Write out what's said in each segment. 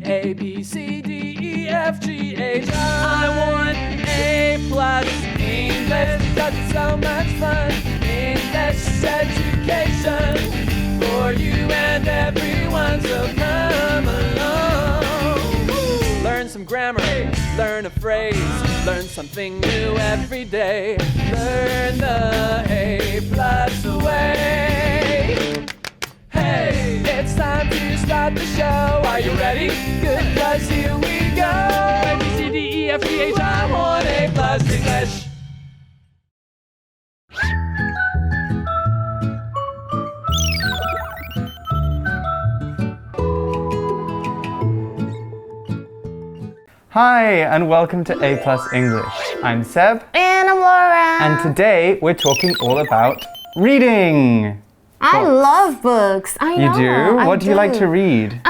A, B, C, D, E, F, G, H, I want A+ English because it's so much fun. English education for you and everyone, so come along. Learn some grammar, learn a phrase, learn something new every day. Learn the A+ way. Hey, it's time to start the show. Are you ready? Good, 'cause here we go. A, B, C, D, E, F, G, H, I want A+ English. Hi, and welcome to A+ English. I'm Seb. And I'm Laura. And today we're talking all about reading. I love books. I know. You do? What do you like to read?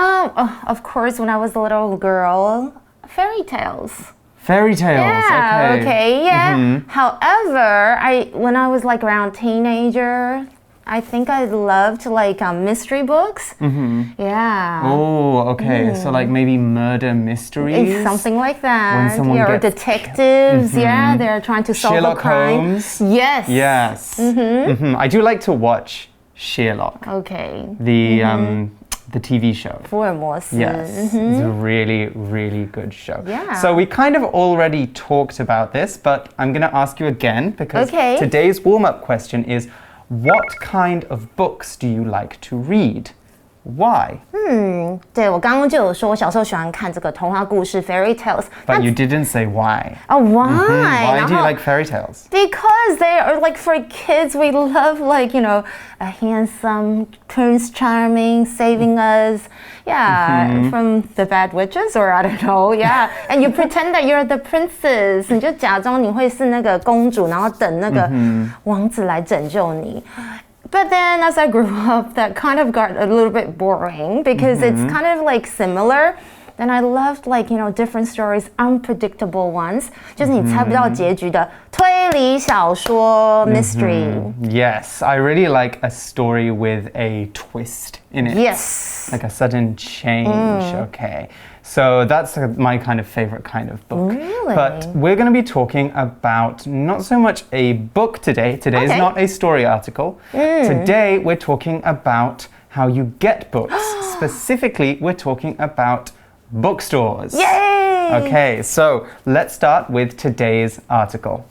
Of course, when I was a little girl, fairy tales. Fairy tales. Yeah, okay, yeah. However, when I was like around teenager, I think I loved like mystery books. Yeah. Oh, okay. So like maybe murder mysteries? It's something like that. When someone or gets detectives, yeah, they're trying to solve Sherlock a crime. Holmes? Yes. Yes. I do like to watch Sherlock. Okay. The TV show. 福尔摩斯. Yes, it's a really, really good show. Yeah. So we kind of already talked about this, but I'm going to ask you again because today's warm-up question is, what kind of books do you like to read? Why? 对，我刚刚就有说，我小时候喜欢看这个童话故事 fairy tales. But you didn't say why. Oh, why? Why do you like fairy tales? Because they are like for kids. We love like a handsome Prince Charming saving us, from the bad witches or I don't know, And you pretend that you're the princess. 你就假装你会是那个公主，然后等那个王子来拯救你。But then as I grew up, that kind of got a little bit boring because it's kind of like similar. Then I loved like, different stories, unpredictable ones. 就是你猜不到结局的推理小说 mystery. Yes, I really like a story with a twist in it. Yes. Like a sudden change. Okay. So that's my kind of favorite kind of book. Really? But we're going to be talking about not so much a book today. Today is not a story article. Today we're talking about how you get books. Specifically, we're talking about bookstores. Yay! Okay, so let's start with today's article.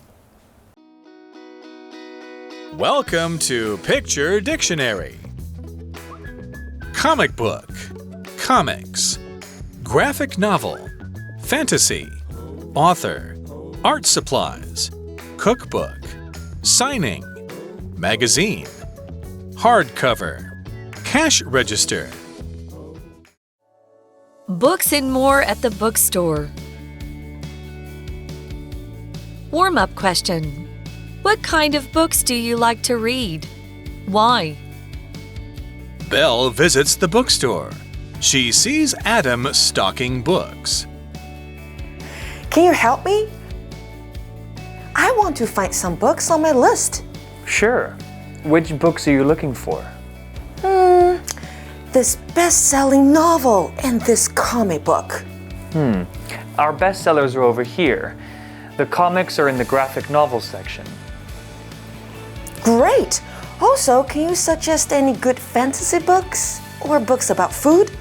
Welcome to Picture Dictionary. Comic book, comics, graphic novel, fantasy, author, art supplies, cookbook, signing, magazine, hardcover, cash register. Books and more at the bookstore. Warm-up question. What kind of books do you like to read? Why? Belle visits the bookstore. She sees Adam stocking books. Can you help me? I want to find some books on my list. Sure. Which books are you looking for? This best-selling novel and this comic book. Our bestsellers are over here. The comics are in the graphic novel section. Great! Also, can you suggest any good fantasy books? Or books about food?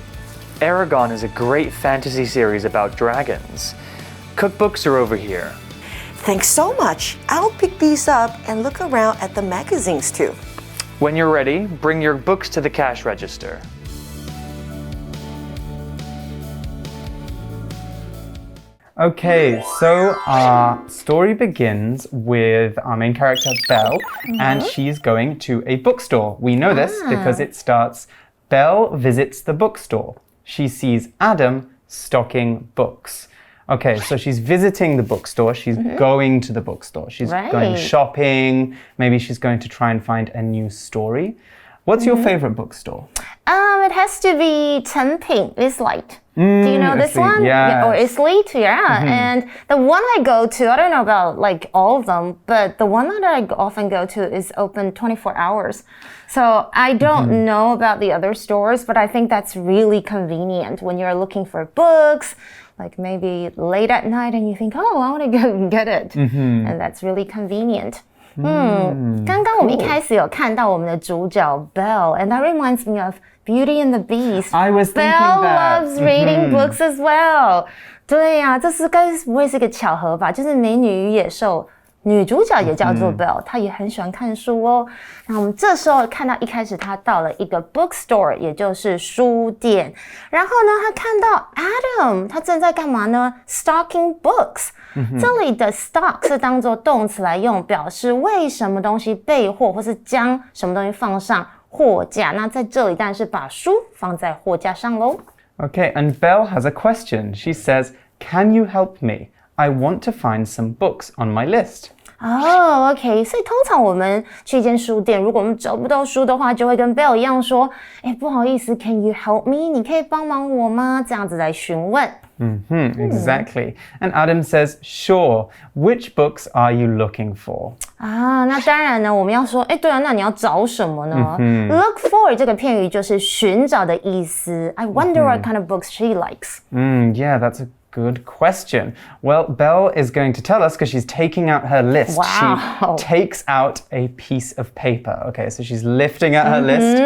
Aragon is a great fantasy series about dragons. Cookbooks are over here. Thanks so much. I'll pick these up and look around at the magazines too. When you're ready, bring your books to the cash register. Okay, so our story begins with our main character, Belle, and she's going to a bookstore. We know this because it starts, Belle visits the bookstore. She sees Adam stocking books. Okay, so she's visiting the bookstore. She's going to the bookstore. She's going shopping. Maybe she's going to try and find a new story. What's your favorite bookstore? It has to be 诚品 Islite. Do you know this one? Yes. Or Islite? Yeah. And the one I go to, I don't know about like all of them, but the one that I often go to is open 24 hours. So I don't know about the other stores, but I think that's really convenient when you're looking for books, like maybe late at night and you think, oh, I want to go and get it. And that's really convenient. 刚刚我们一开始有看到我们的主角 Belle, and that reminds me of Beauty and the Beast. I was thinking Belle that. loves reading books as well. 对呀，这是该不会是一个巧合吧？就是《美女与野兽》女主角也叫做 Belle， 她也很喜欢看书哦。那我们这时候看到一开始她到了一个 bookstore， 也就是书店。然后呢，她看到 Adam， 他正在干嘛呢 ？Stocking books。这里的 stock 是当作动词来用，表示为什么东西备货，或是将什么东西放上货架。那在这里当然是把书放在货架上咯。Okay, and Belle has a question. She says, "Can you help me? I want to find some books on my list." OK， 所以通常我们去一间书店，如果我们找不到书的话，就会跟 Belle 一样说，不好意思 ，Can you help me？ 你可以帮忙我吗？这样子来询问。Exactly. And Adam says, "Sure. Which books are you looking for?" 那当然呢，我们要说，对啊，那你要找什么呢？Look for 这个片语就是寻找的意思。I wonder what kind of books she likes. Yeah, that's a good question. Well, Belle is going to tell us because she's taking out her list. Wow. She takes out a piece of paper. Okay, so she's lifting out her list.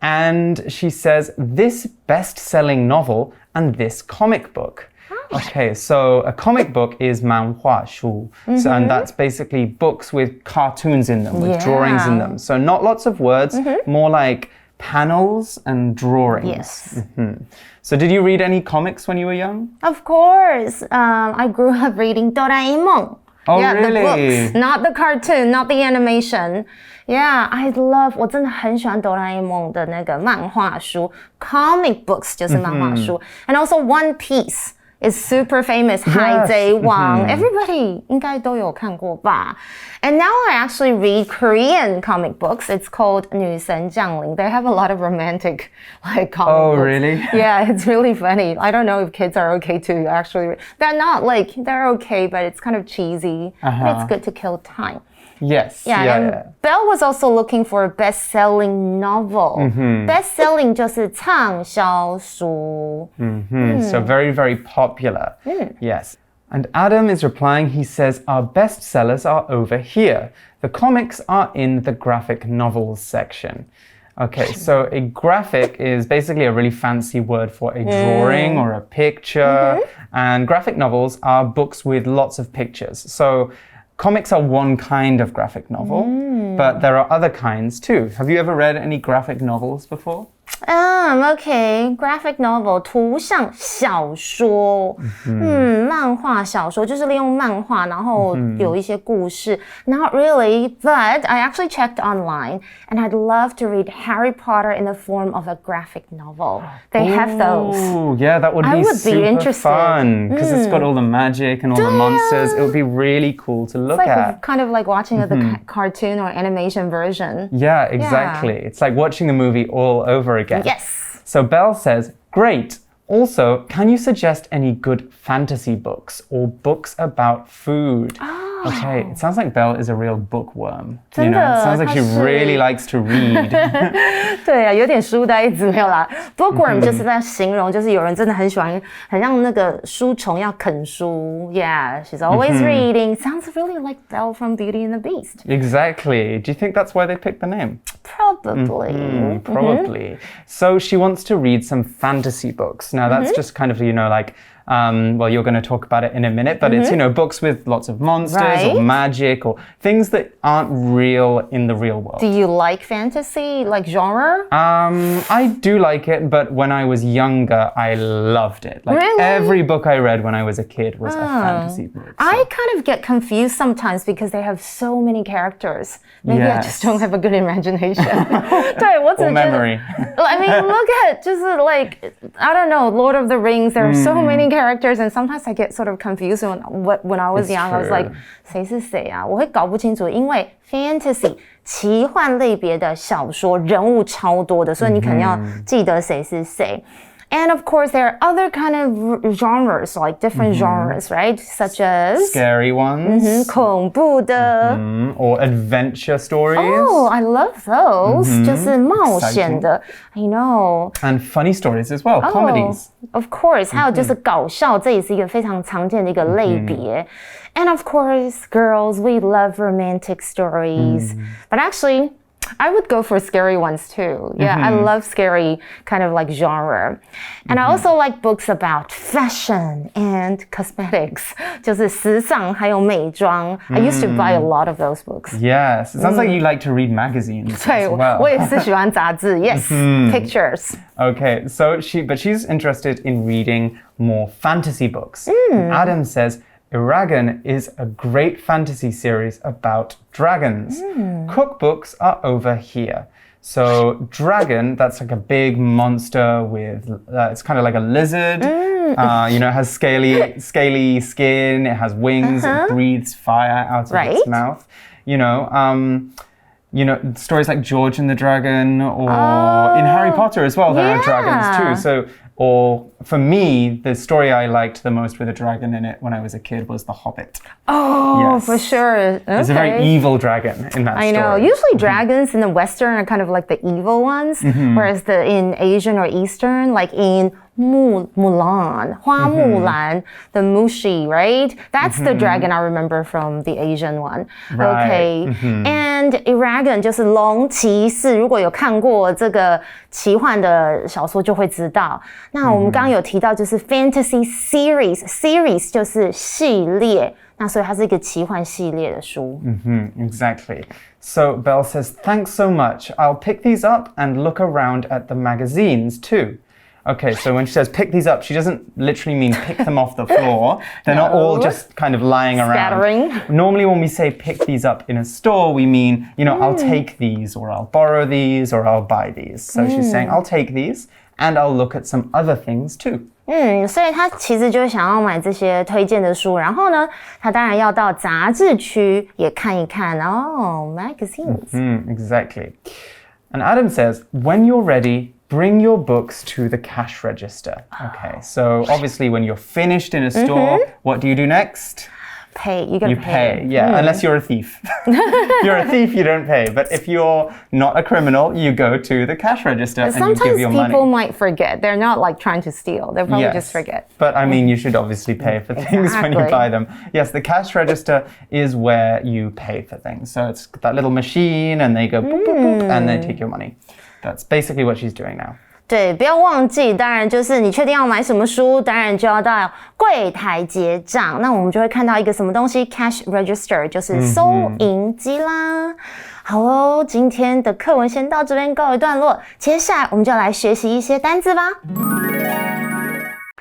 And she says, this best-selling novel and this comic book. Okay, so a comic book is 漫画书. So, and that's basically books with cartoons in them, with drawings in them. So not lots of words, more like panels and drawings. Yes. So did you read any comics when you were young? Of course. I grew up reading Doraemon. Oh, yeah, really? The books, not the cartoon, not the animation. Yeah,我真的很喜欢哆啦 A 梦的那个漫画书 ，comic books 就是漫画书 ，and also One Piece is super famous. 海贼王 everybody 应该都有看过吧 ？And now I actually read Korean comic books. It's called 女神降临. They have a lot of romantic like comic Oh, books. really? Yeah, it's really funny. I don't know if kids are okay to actually. They're not like they're okay, but it's kind of cheesy. But it's good to kill time. Yes. Yeah. Belle was also looking for a best-selling novel. Best-selling 就是畅销书. So very, very popular. Yes. And Adam is replying, he says, our bestsellers are over here. The comics are in the graphic novels section. Okay, so a graphic is basically a really fancy word for a drawing or a picture. And graphic novels are books with lots of pictures. So comics are one kind of graphic novel, but there are other kinds too. Have you ever read any graphic novels before? Okay. Graphic novel 图像小说，漫画小说就是利用漫画，然后有一些故事。Not really, but I actually checked online, and I'd love to read Harry Potter in the form of a graphic novel. They have those. Oh, yeah, that would be super interested. fun because it's got all the magic and all the monsters. It would be really cool to look It's like at. kind of like watching the cartoon or animation version. Yeah, exactly. It's like watching the movie all over again. Yes. So Belle says, great. Also, can you suggest any good fantasy books or books about food? Okay, it sounds like Belle is a real bookworm. You know, it sounds like she really likes to read. 对啊，有点书呆子没有啦。Bookworm 就是在形容，就是有人真的很喜欢，很像那个书虫要啃书。Yeah, she's always reading. Sounds really like Belle from Beauty and the Beast. Exactly. Do you think that's why they picked the name? Probably. Probably. So she wants to read some fantasy books. Now that's just kind of, you know, like, well, you're going to talk about it in a minute, but it's, you know, books with lots of monsters or magic or things that aren't real in the real world. Do you like fantasy, like genre? I do like it, but when I was younger, I loved it. Like every book I read when I was a kid was a fantasy book. So. I kind of get confused sometimes because they have so many characters. Maybe I just don't have a good imagination. 对，我只 Or 觉得 memory. I mean, look at 就是 like I don't know, Lord of the Rings. There are so many characters, and sometimes I get sort of confused when I was It's young. I was true. like, 谁是谁啊？我会搞不清楚，因为 fantasy 奇幻类别的小说人物超多的，所以你可能要记得谁是谁。And of course, there are other kind of genres, like different genres, right? Such as Scary ones. 恐怖的。Or adventure stories. Oh, I love those. 就是冒险的。I know. And funny stories as well, comedies. Of course. 还有就是搞笑，这也是一个非常常见的一个类别。And of course, girls, we love romantic stories. But actually, I would go for scary ones too. Yeah, I love scary kind of like genre. And I also like books about fashion and cosmetics. 就是时尚还有美妆. I used to buy a lot of those books. Yes, it sounds like you like to read magazines 对， as well. 我也是喜欢杂志. Yes, pictures. Okay, so she's interested in reading more fantasy books. Adam says Eragon is a great fantasy series about dragons. Cookbooks are over here. So dragon, that's like a big monster with, it's kind of like a lizard. You know, it has scaly skin, it has wings, it breathes fire out of its mouth. You know, stories like George and the Dragon, or in Harry Potter as well, there are dragons too. So, or for me, the story I liked the most with a dragon in it when I was a kid was The Hobbit. Oh, Yes. for sure. Okay. There's a very evil dragon in that story. I know. Usually dragons in the Western are kind of like the evil ones, whereas in Asian or Eastern, like in Mulan, 花木兰, the Mushi, right? That's the dragon I remember from the Asian one. Right. Okay. And Eragon 就是龙骑士，如果有看过这个奇幻的小说就会知道。那我们刚刚有提到就是 fantasy series 就是系列，那所以它是一个奇幻系列的书。Exactly. So Belle says, thanks so much. I'll pick these up and look around at the magazines too. Okay, so when she says pick these up, she doesn't literally mean pick them off the floor. They're not all just kind of lying around. Scattering. Normally when we say pick these up in a store, we mean, you know, I'll take these, or I'll borrow these, or I'll buy these. So she's saying, I'll take these, and I'll look at some other things too. 所以他其实就想要买这些推荐的书，然后呢，他当然要到杂志区也看一看哦 magazines. Exactly. And Adam says, when you're ready, bring your books to the cash register. Okay, so obviously when you're finished in a store, what do you do next? Pay. You gotta pay. Yeah, unless you're a thief. If you're a thief, you don't pay. But if you're not a criminal, you go to the cash register and you give your money. Sometimes people might forget. They're not like trying to steal. They'll probably just forget. But I mean, you should obviously pay for things when you buy them. Yes, the cash register is where you pay for things. So it's that little machine and they go boop, boop, boop, and they take your money. That's basically what she's doing now. 对，不要忘记，当然就是你确定要买什么书，当然就要到柜台结账。那我们就会看到一个什么东西 ，cash register， 就是收银机啦。好哦，今天的课文先到这边告一段落，接下来我们就来学习一些单字吧。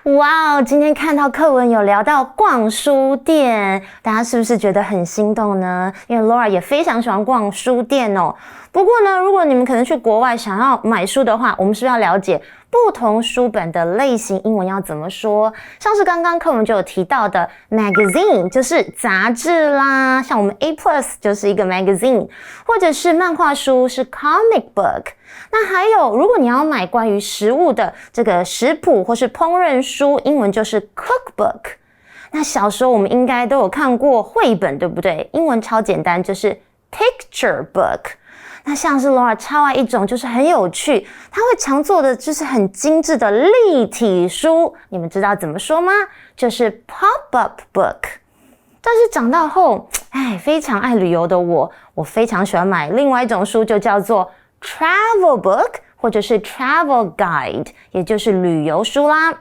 哇哦，今天看到课文有聊到逛书店，大家是不是觉得很心动呢？因为 Laura 也非常喜欢逛书店哦。不过呢，如果你们可能去国外想要买书的话，我们是不是要了解不同书本的类型英文要怎么说？像是刚刚课文就有提到的 magazine 就是杂志啦，像我们 A+ 就是一个 magazine， 或者是漫画书是 comic book。那还有，如果你要买关于食物的这个食谱或是烹饪书，英文就是 cookbook。那小时候我们应该都有看过绘本，对不对？英文超简单，就是 picture book。那像是 Laura 超爱一种就是很有趣，她会常做的就是很精致的立体书，你们知道怎么说吗？就是 pop-up book。但是长大后，非常爱旅游的我非常喜欢买另外一种书，就叫做 travel book 或者是 travel guide， 也就是旅游书啦。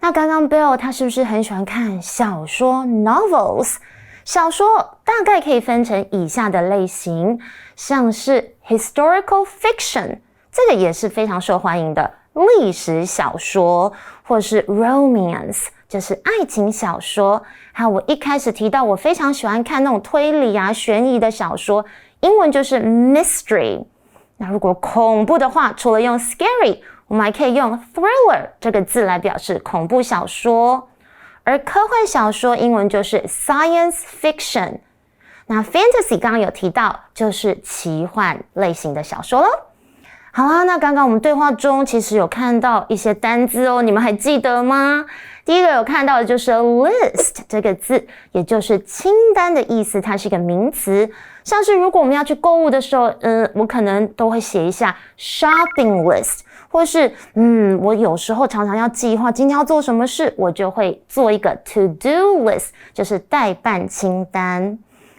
那刚刚 Bill 他是不是很喜欢看小说 novels？ 小说大概可以分成以下的类型，像是 historical fiction， 这个也是非常受欢迎的历史小说，或是 romance， 就是爱情小说。还有我一开始提到我非常喜欢看那种推理啊悬疑的小说，英文就是 mystery。那如果恐怖的话，除了用 scary， 我们还可以用 thriller 这个字来表示恐怖小说。而科幻小说英文就是 science fiction。那 fantasy 刚刚有提到，就是奇幻类型的小说咯。好啦，那刚刚我们对话中其实有看到一些单字哦，你们还记得吗？第一个有看到的就是 list 这个字，也就是清单的意思，它是一个名词。像是如果我们要去购物的时候，我可能都会写一下 shopping list， 或是我有时候常常要计划今天要做什么事，我就会做一个 to do list， 就是待办清单。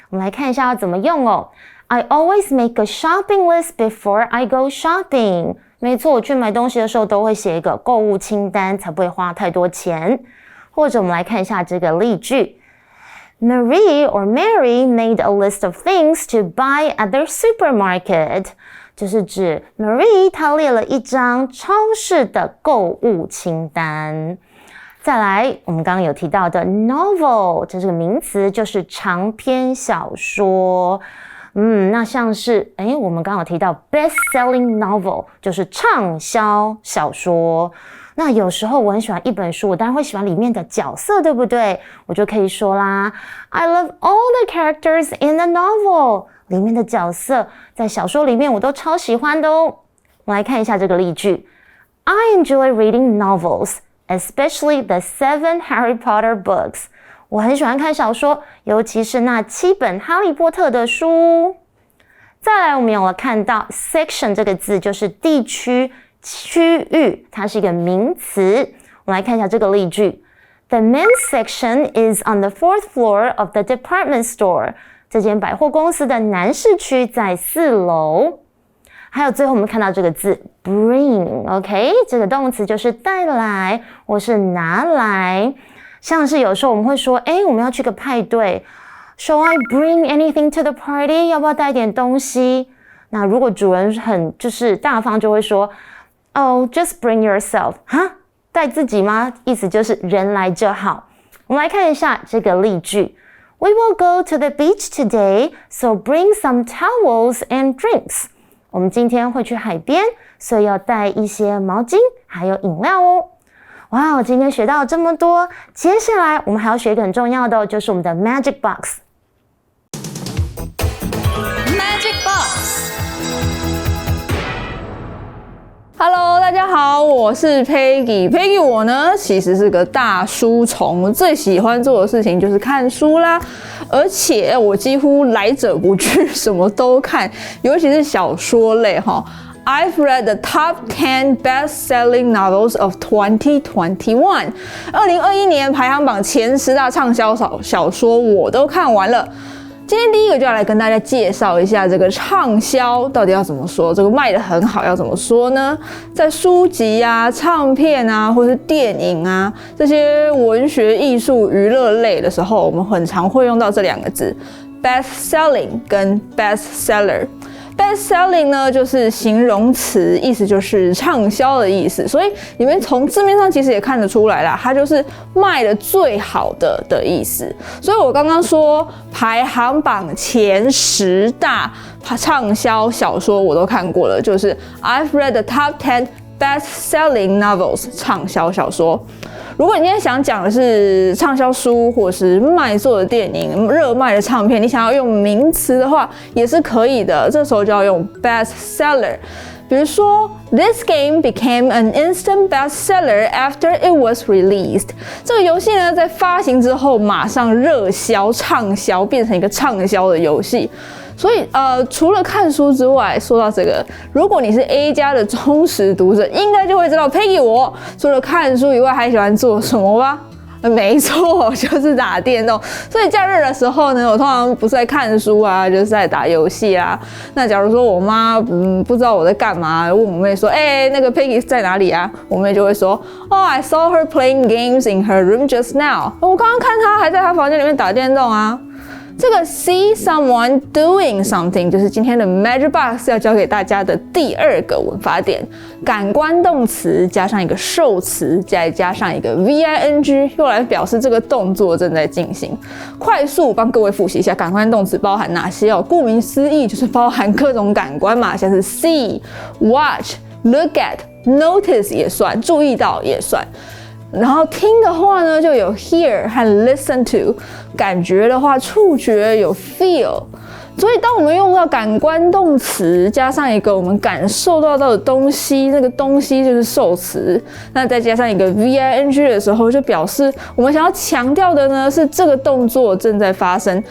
我们来看一下要怎么用哦。I always make a shopping list before I go shopping。没错，我去买东西的时候都会写一个购物清单，才不会花太多钱。或者我们来看一下这个例句。Marie or Mary made a list of things to buy at their supermarket。就是指 Marie 她列了一张超市的购物清单。再来，我们刚刚有提到的 novel， 这是个名词，就是长篇小说。那像是我们刚刚有提到 best-selling novel， 就是畅销小说。那有时候我很喜欢一本书，我当然会喜欢里面的角色，对不对？我就可以说啦 I love all the characters in the novel。 里面的角色在小说里面我都超喜欢的哦。我们来看一下这个例句。I enjoy reading novels, especially the 7 Harry Potter books。我很喜欢看小说，尤其是那7本哈利波特的书。再来，我们有看到 section 这个字，就是地区、区域，它是一个名词。我们来看一下这个例句。The men's section is on the 4th floor of the department store。这间百货公司的男士区在4楼。还有最后我们看到这个字 bring，OK， 这个动词就是带来或是拿来。像是有时候我们会说，我们要去个派对 ，Shall I bring anything to the party？ 要不要带点东西？那如果主人很就是大方，就会说 ，Oh, just bring yourself。哈，带自己吗？意思就是人来就好。我们来看一下这个例句 ：We will go to the beach today, so bring some towels and drinks。我们今天会去海边，所以要带一些毛巾还有饮料哦。哇，我今天学到这么多，接下来我们还要学一个很重要的，就是我们的 Magic Box。Magic Box。Hello， 大家好，我是 Peggy。Peggy 我呢，其实是个大书虫，最喜欢做的事情就是看书啦，而且我几乎来者不拒，什么都看，尤其是小说类哈。I've read the top 10 best-selling novels of 2021。2021年排行榜前10大畅销小说我都看完了。今天第一个就要来跟大家介绍一下这个畅销到底要怎么说，这个卖得很好要怎么说呢？在书籍啊、唱片啊，或是电影啊这些文学、艺术、娱乐类的时候，我们很常会用到这2个字 ：best-selling 跟 bestseller。Best-selling 呢，就是形容词，意思就是畅销的意思，所以你们从字面上其实也看得出来啦，它就是卖的最好的意思。所以我刚刚说排行榜前10大畅销小说我都看过了，就是 I've read the top 10 best-selling novels 畅销小说。如果你今天想讲的是畅销书或是卖座的电影、热卖的唱片，你想要用名词的话也是可以的，这时候就要用 bestseller。比如说 This game became an instant bestseller after it was released。这个游戏呢，在发行之后马上热销、畅销，变成一个畅销的游戏。所以除了看书之外，说到这个，如果你是 A+ 的忠实读者，应该就会知道 Peggy 我除了看书以外还喜欢做什么吧？没错，就是打电动。所以假日的时候呢，我通常不是在看书啊，就是在打游戏啊。那假如说我妈不知道我在干嘛，问我妹说，那个 Peggy 在哪里啊？我妹就会说，Oh, I saw her playing games in her room just now。我刚刚看她还在她房间里面打电动啊。这个 see someone doing something 就是今天的 Magic Box 要教给大家的第二个文法点，感官动词加上一个受词，再加上一个 VING， 用来表示这个动作正在进行。快速帮各位复习一下，感官动词包含哪些哦？顾名思义，就是包含各种感官嘛，像是 see、watch、look at、notice 也算，注意到也算。然后听的话呢，就有 hear 和 listen to； 感觉的话，触觉有 feel。所以当我们用到感官动词加上一个我们感受到的东西，那个东西就是受词，那再加上一个 VING 的时候，就表示我们想要强调的呢是这个动作正在发生，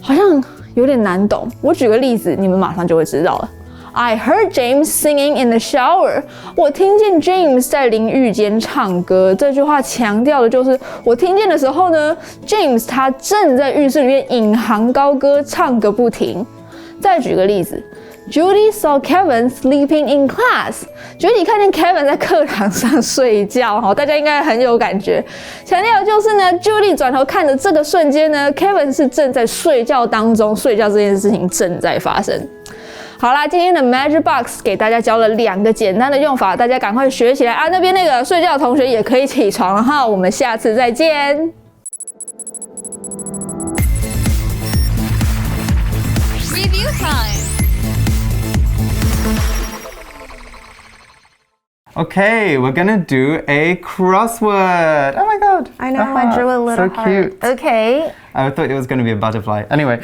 好像有点难懂。我举个例子，你们马上就会知道了。I heard James singing in the shower. 我听见 James 在淋浴间唱歌。这句话强调的就是我听见的时候呢 ，James 他正在浴室里面引吭高歌，唱个不停。再举个例子 ，Judy saw Kevin sleeping in class. Judy 看见 Kevin 在课堂上睡觉，大家应该很有感觉。强调的就是呢 ，Judy 转头看的这个瞬间呢 ，Kevin 是正在睡觉当中，睡觉这件事情正在发生。好啦，今天的 Magic Box 给大家教了2个简单的用法，大家赶快学起来啊！那边那个睡觉的同学也可以起床了哈，我们下次再见。Review time. Okay, we're gonna do a crossword. Oh my god! I know, I drew a little so cute. heart. Okay. I thought it was gonna be a butterfly. Anyway,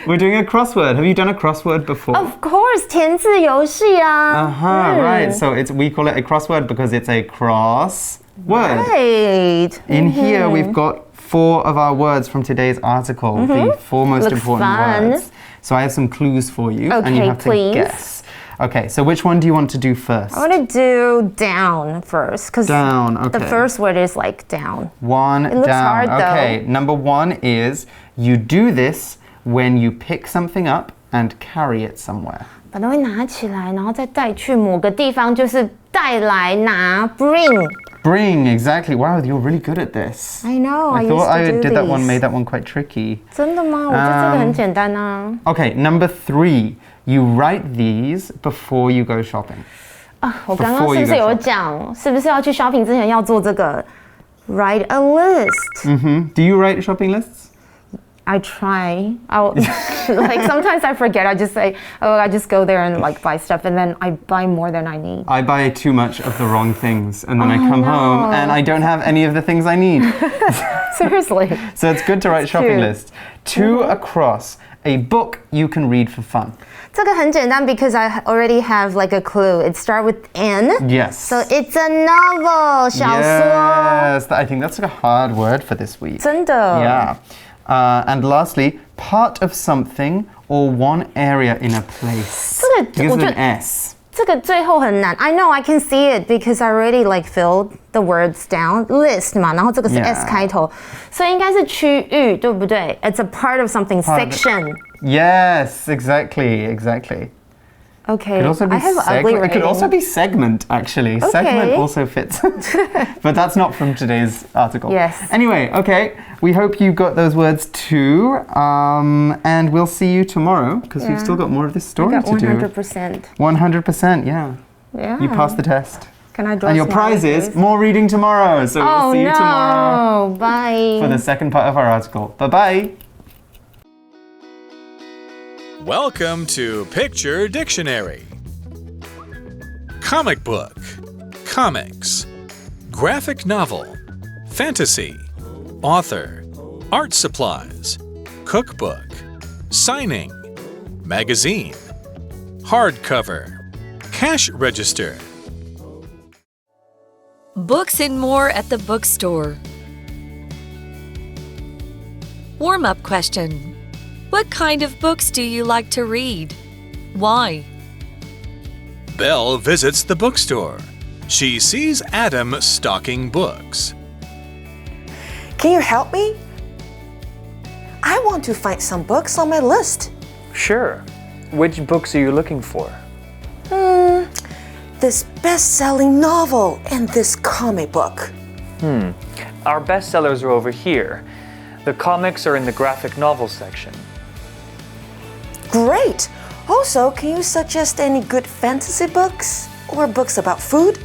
we're doing a crossword. Have you done a crossword before? Of course, 填字游戏啊。Right. So we call it a crossword because it's a cross word. Right. In here, we've got 4 of our words from today's article, the 4 most Looks important fun. words. So I have some clues for you, and you Okay, have please. to guess. Okay, so which one do you want to do first? I want to do down first because Down, okay. the first word is like down. One It looks down. hard, though. Okay, number 1 is you do this when you pick something up and carry it somewhere. 把东西拿起来，然后再带去某个地方，就是带来拿 bring. Bring, exactly. Wow, you're really good at this. I know. I thought used to I do did that one, these. made that one quite tricky. 真的吗？我觉得这个很简单啊。Okay, number 3. You write these before you go shopping. 我刚刚是不是有讲，是不是要去 shopping 之前要做这个 write a list? Do you write shopping lists? I try. Like sometimes I forget. I just say, oh, I just go there and like buy stuff, and then I buy more than I need. I buy too much of the wrong things, and then I come home and I don't have any of the things I need. Seriously. So it's good to write shopping true. lists. 2 across, a book you can read for fun. 这个很简单 because I already have like a clue. It starts with N. Yes. So it's a novel. 小说。 Yes, I think that's like a hard word for this week. 真的。 Yeah. And lastly, part of something or one area in a place. 这个 Begins 我 with 觉 an 得 S. 这个最后很难。I know, I can see it because I already like filled the words down. List 嘛，然后这个是 Yeah. S 开头，所以应该是区域，对不对？ It's a part of something. Part of it. Section. Yes, exactly. Okay. It could also be I have ugly It could writing. also be segment, actually. Okay. Segment also fits. But that's not from today's article. Yes. Anyway, okay. We hope you got those words too. And we'll see you tomorrow because we've still got more of this story I got to do. 100%. 100%, yeah. Yeah. You passed the test. Can I draw And your prize smileys, is please? more reading tomorrow. So we'll see you tomorrow No. Bye. for the second part of our article. Bye-bye. Welcome to Picture Dictionary. Comic book, comics, graphic novel, fantasy, author, art supplies, cookbook, signing, magazine, hardcover, cash register. Books and more at the bookstore. Warm-up question. What kind of books do you like to read? Why? Belle visits the bookstore. She sees Adam stocking books. Can you help me? I want to find some books on my list. Sure. Which books are you looking for? This best-selling novel and this comic book. Our bestsellers are over here. The comics are in the graphic novel section. Great! Also, can you suggest any good fantasy books? Or books about food?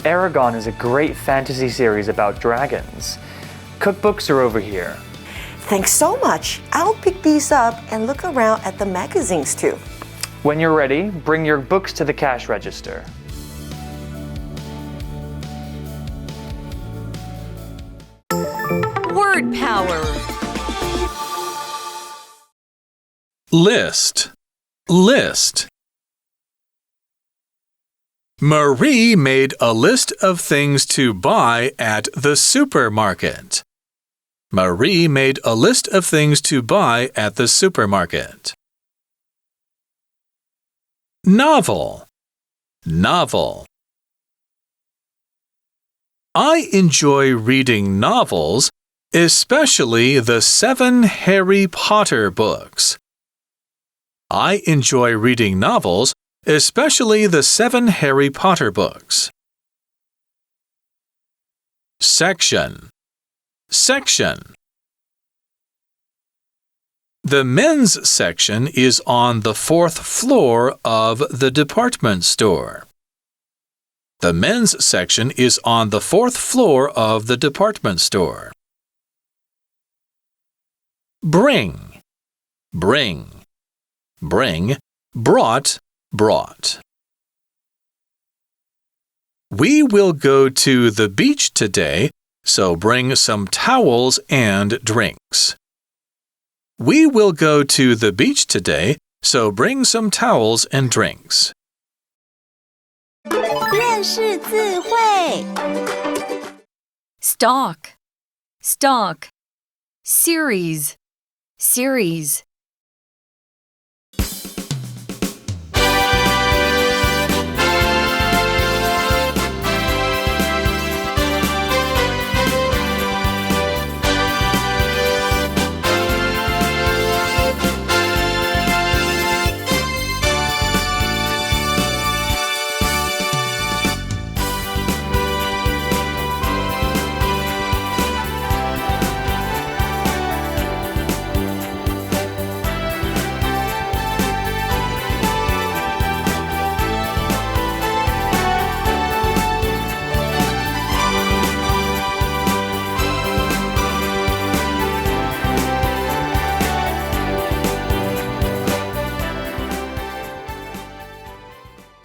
Aragon is a great fantasy series about dragons. Cookbooks are over here. Thanks so much. I'll pick these up and look around at the magazines too. When you're ready, bring your books to the cash register. Word power. List. List. Marie made a list of things to buy at the supermarket. Marie made a list of things to buy at the supermarket. Novel. Novel. I enjoy reading novels, especially the 7 Harry Potter books. I enjoy reading novels, especially the 7 Harry Potter books. Section. Section. The men's section is on the 4th floor of the department store. The men's section is on the 4th floor of the department store. Bring. Bring. Bring. Brought. Brought. We will go to the beach today, so bring some towels and drinks. We will go to the beach today, so bring some towels and drinks. 认识字汇 Stock. Stock. Series. Series.